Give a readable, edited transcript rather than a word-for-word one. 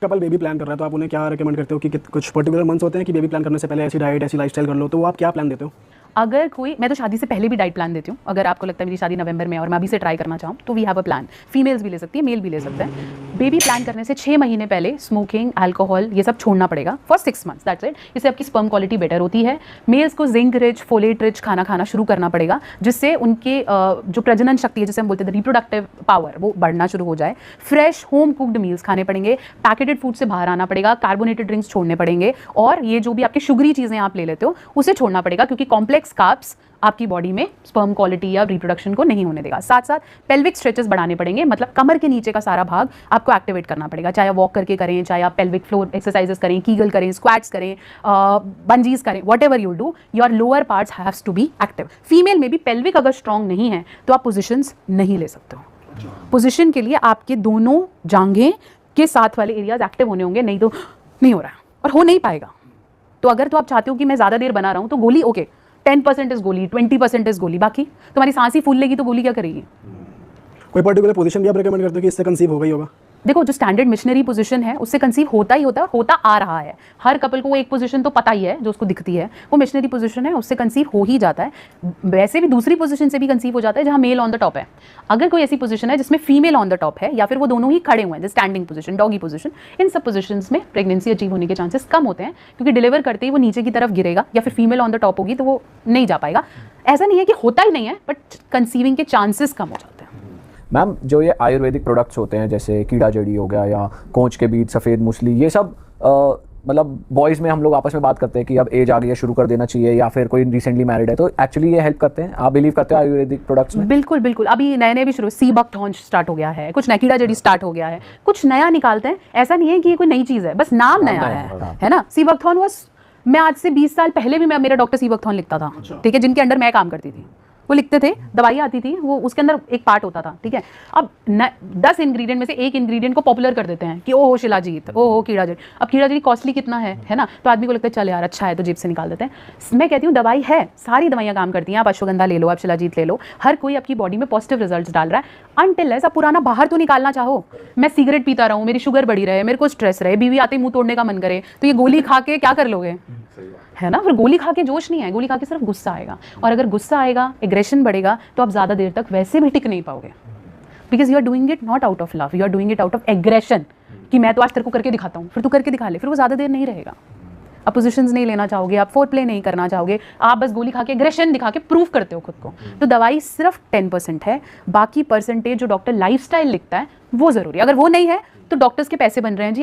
Couple baby plan कर रहा है तो आप उन्हें क्या रिकमेंड करते हो कि कुछ पर्टिकुलर मंथ्स होते हैं कि बेबी प्लान करने से पहले ऐसी डाइट ऐसी लाइफस्टाइल कर लो, तो वो आप क्या प्लान देते हो? अगर कोई, मैं तो शादी से पहले भी डाइट प्लान देती हूँ। अगर आपको लगता है मेरी शादी नवंबर में और मैं अभी से ट्राई करना चाहूँ तो we have a plan. Females भी ले सकती है, मेल भी ले सकते हैं। बेबी प्लान करने से 6 महीने पहले स्मोकिंग, अल्कोहल ये सब छोड़ना पड़ेगा फॉर 6 मंथ्स, दैट्स इट। इससे आपकी स्पर्म क्वालिटी बेटर होती है। मेल्स को जिंक रिच, फोलेट रिच खाना खाना शुरू करना पड़ेगा, जिससे उनके जो प्रजनन शक्ति है, जिसे हम बोलते हैं रिप्रोडक्टिव पावर, वो बढ़ना शुरू हो जाए। फ्रेश होम कुक्ड मील्स खाने पड़ेंगे, पैकेटेड फूड से बाहर आना पड़ेगा, कार्बोनेटेड ड्रिंक्स छोड़ने पड़ेंगे, और ये जो भी आपके शुगरी चीज़ें आप ले लेते हो उसे छोड़ना पड़ेगा, क्योंकि कॉम्प्लेक्स कार्ब्स आपकी बॉडी में स्पर्म क्वालिटी या रिप्रोडक्शन को नहीं होने देगा। साथ साथ पेल्विक स्ट्रेचेस बढ़ाने पड़ेंगे, मतलब कमर के नीचे का सारा भाग आपको एक्टिवेट करना पड़ेगा, चाहे आप वॉक करके करें, चाहे आप पेल्विक फ्लोर एक्सरसाइजेस करें, कीगल करें, स्क्वाट्स करें, बंजीज करें, whatever you do, your lower parts haves to be active. Female में भी पेल्विक अगर स्ट्रॉन्ग नहीं है तो आप पोजिशंस नहीं ले सकते हो। पोजिशन के लिए आपके दोनों जांघें के साथ वाले एरियाज एक्टिव होने होंगे, नहीं तो नहीं हो रहा है और हो नहीं पाएगा। तो अगर तो आप चाहते हो कि मैं ज़्यादा देर बना रहा हूँ तो गोली ओके, 10% इज गोली, 20% इज गोली, बाकी तुम्हारी सांस ही फूल लेगी तो गोली क्या करेगी? कोई पर्टिकुलर पोजीशन भी आप रिकमेंड करते हो कि इससे कंसीव हो गई होगा? देखो, जो स्टैंडर्ड मिशनरी पोजीशन है उससे कंसीव होता ही होता आ रहा है। हर कपल को वो एक पोजीशन तो पता ही है जो उसको दिखती है, वो मिशनरी पोजीशन है, उससे कंसीव हो ही जाता है। वैसे भी दूसरी पोजीशन से भी कंसीव हो जाता है जहाँ मेल ऑन द टॉप है। अगर कोई ऐसी पोजीशन है जिसमें फीमेल ऑन द टॉप है, या फिर वो दोनों ही खड़े हुए हैं, जैसे स्टैंडिंग पोजीशन, डॉगी पोजीशन, इन सब पोजीशंस में प्रेगनेंसी अचीव होने के चांसेस कम होते हैं, क्योंकि डिलीवर करते ही वो नीचे की तरफ गिरेगा, या फिर फीमेल ऑन द टॉप होगी तो वो नहीं जा पाएगा। ऐसा नहीं है कि होता ही नहीं है, बट कंसीविंग के चांसेस कम हो जाते हैं। मैम, जो ये आयुर्वेदिक प्रोडक्ट्स होते हैं जैसे कीड़ा जड़ी हो गया या कोंच के बीज, सफ़ेद मूसली, ये सब मतलब बॉयज़ में हम लोग आपस में बात करते हैं कि अब एज आ गई है, शुरू कर देना चाहिए, या फिर कोई रिसेंटली मैरिड है, तो एक्चुअली ये हेल्प करते हैं? आप बिलीव करते हो आयुर्वेदिक प्रोडक्ट्स में? बिल्कुल बिल्कुल। अभी नए नए भी शुरू, सी बकथॉर्न स्टार्ट हो गया है, कुछ नया कीड़ा जड़ी स्टार्ट हो गया है, कुछ नया निकालते हैं। ऐसा नहीं है कि ये कोई नई चीज़ है, बस नाम नया है ना। सी बकथॉर्न वाज, मैं आज से 20 साल पहले भी मेरा डॉक्टर सी बकथॉर्न लिखता था, ठीक है, जिनके अंडर मैं काम करती थी, वो लिखते थे, दवाई आती थी, वो उसके अंदर एक पार्ट होता था, ठीक है। अब 10 इंग्रेडिएंट में से एक इंग्रेडिएंट को पॉपुलर कर देते हैं कि ओहो शिलाजीत, ओहो कीड़ा जड़ी। अब कीड़ा जड़ी कॉस्टली कितना है ना, तो आदमी को लगता है चल यार अच्छा है, तो जेब से निकाल देते हैं। मैं कहती हूँ दवाई है, सारी दवाइयाँ काम करती हैं। आप अश्वगंधा ले लो, आप शिलाजीत ले लो, हर कोई आपकी बॉडी में पॉजिटिव रिजल्ट डाल रहा है। अनटिल ऐसा पुराना बाहर तो निकालना चाहो, मैं सिगरेट पीता रहूँ, मेरी शुगर बढ़ी रहे, मेरे को स्ट्रेस रहे, बीवी आते ही मुँह तोड़ने का मन करे, तो ये गोली खा के क्या कर लोगे, है ना। फिर गोली खा के जोश नहीं है, गोली खा के सिर्फ गुस्सा आएगा, और अगर गुस्सा आएगा, एग्रेशन बढ़ेगा, तो आप ज़्यादा देर तक वैसे भी टिक नहीं पाओगे, because you are doing it not out of love, you are doing it out of aggression, कि मैं तो आज तेरे को करके दिखाता हूँ, फिर तू करके दिखा ले, फिर वो ज़्यादा देर नहीं रहेगा। आप पोजिशंस नहीं लेना चाहोगे, आप फोर प्ले नहीं करना चाहोगे, आप बस गोली खा के एग्रेशन दिखा के प्रूव करते हो खुद को। तो दवाई सिर्फ 10% है, बाकी परसेंटेज जो डॉक्टर लाइफस्टाइल लिखता है वो ज़रूरी है। अगर वो नहीं है तो डॉक्टर्स के पैसे बन रहे हैं जी।